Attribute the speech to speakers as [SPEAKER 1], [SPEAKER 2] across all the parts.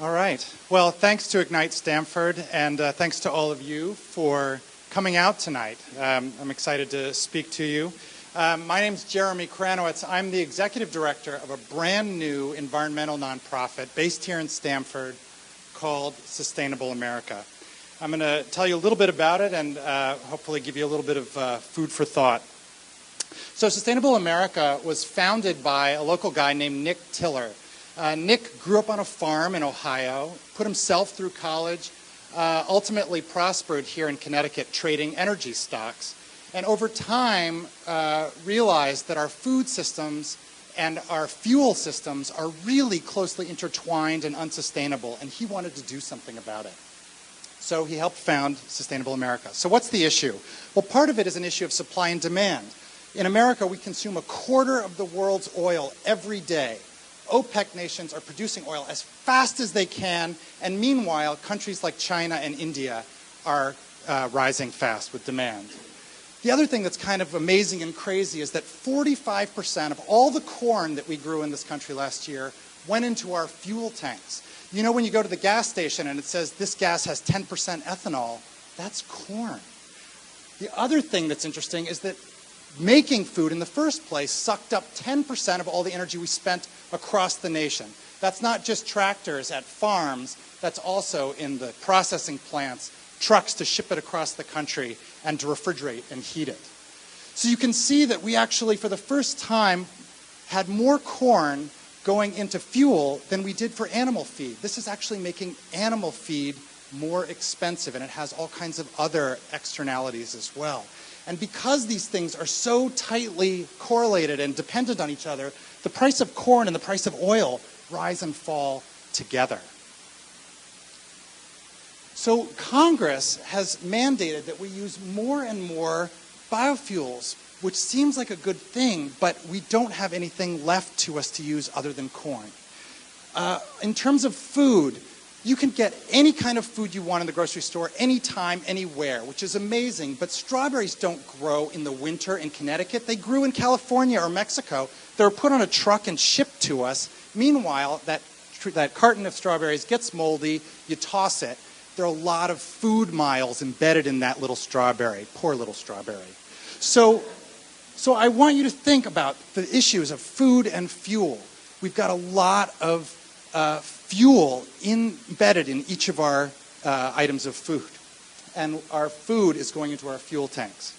[SPEAKER 1] All right. Well, thanks to Ignite Stamford, and thanks to all of you for coming out tonight. I'm excited to speak to you. My name's Jeremy Kranowitz. I'm the executive director of a brand new environmental nonprofit based here in Stamford called Sustainable America. I'm going to tell you a little bit about it and hopefully give you a little bit of food for thought. So Sustainable America was founded by a local guy named Nick Tiller. Nick grew up on a farm in Ohio, put himself through college, ultimately prospered here in Connecticut trading energy stocks, and over time realized that our food systems and our fuel systems are really closely intertwined and unsustainable, and he wanted to do something about it. So he helped found Sustainable America. So what's the issue? Well, part of it is an issue of supply and demand. In America, we consume a quarter of the world's oil every day. OPEC nations are producing oil as fast as they can, and meanwhile, countries like China and India are rising fast with demand. The other thing that's kind of amazing and crazy is that 45% of all the corn that we grew in this country last year went into our fuel tanks. You know, when you go to the gas station and it says this gas has 10% ethanol, that's corn. The other thing that's interesting is that making food in the first place sucked up 10% of all the energy we spent across the nation. That's not just tractors at farms, that's also in the processing plants, trucks to ship it across the country and to refrigerate and heat it. So you can see that we actually, for the first time, had more corn going into fuel than we did for animal feed. This is actually making animal feed more expensive, and it has all kinds of other externalities as well. And because these things are so tightly correlated and dependent on each other, the price of corn and the price of oil rise and fall together. So Congress has mandated that we use more and more biofuels, which seems like a good thing, but we don't have anything left to us to use other than corn. In terms of food, you can get any kind of food you want in the grocery store, anytime, anywhere, which is amazing. But strawberries don't grow in the winter in Connecticut. They grew in California or Mexico. They were put on a truck and shipped to us. Meanwhile, that carton of strawberries gets moldy. You toss it. There are a lot of food miles embedded in that little strawberry. Poor little strawberry. So I want you to think about the issues of food and fuel. We've got a lot of fuel embedded in each of our items of food. And our food is going into our fuel tanks.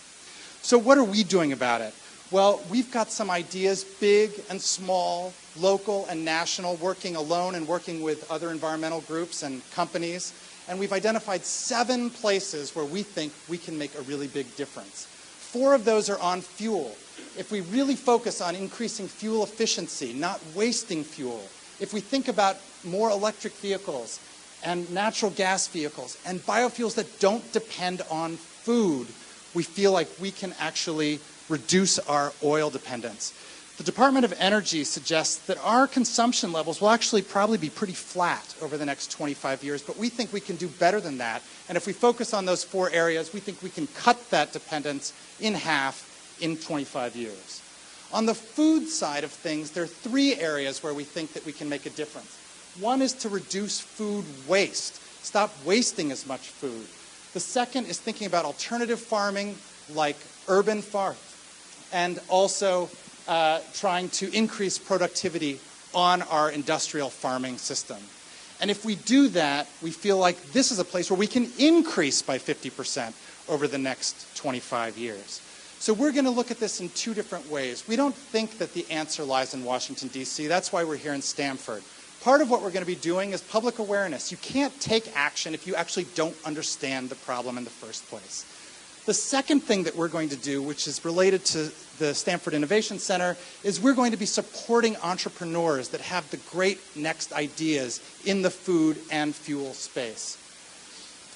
[SPEAKER 1] So what are we doing about it? Well, we've got some ideas, big and small, local and national, working alone and working with other environmental groups and companies. And we've identified 7 places where we think we can make a really big difference. 4 of those are on fuel. If we really focus on increasing fuel efficiency, not wasting fuel, if we think about more electric vehicles and natural gas vehicles and biofuels that don't depend on food, we feel like we can actually reduce our oil dependence. The Department of Energy suggests that our consumption levels will actually probably be pretty flat over the next 25 years, but we think we can do better than that. And if we focus on those 4 areas, we think we can cut that dependence in half in 25 years. On the food side of things, there are 3 areas where we think that we can make a difference. One is to reduce food waste, stop wasting as much food. The second is thinking about alternative farming like urban farms, and also trying to increase productivity on our industrial farming system. And if we do that, we feel like this is a place where we can increase by 50% over the next 25 years. So we're going to look at this in 2 different ways. We don't think that the answer lies in Washington, D.C. That's why we're here in Stamford. Part of what we're going to be doing is public awareness. You can't take action if you actually don't understand the problem in the first place. The second thing that we're going to do, which is related to the Stamford Innovation Center, is we're going to be supporting entrepreneurs that have the great next ideas in the food and fuel space.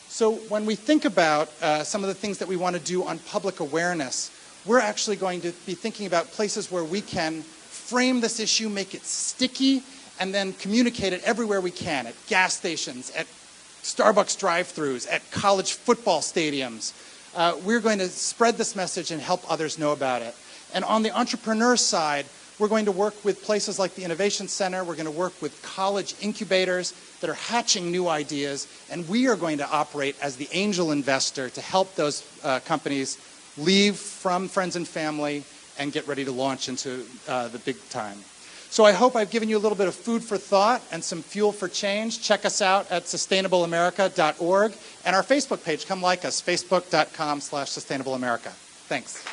[SPEAKER 1] So when we think about some of the things that we want to do on public awareness, we're actually going to be thinking about places where we can frame this issue, make it sticky, and then communicate it everywhere we can, at gas stations, at Starbucks drive-thrus, at college football stadiums. We're going to spread this message and help others know about it. And on the entrepreneur side, We're going to work with places like the Innovation Center. We're going to work with college incubators that are hatching new ideas. And we are going to operate as the angel investor to help those companies leave from friends and family and get ready to launch into the big time. So I hope I've given you a little bit of food for thought and some fuel for change. Check us out at sustainableamerica.org and our Facebook page. Come like us, facebook.com/sustainableamerica. Thanks.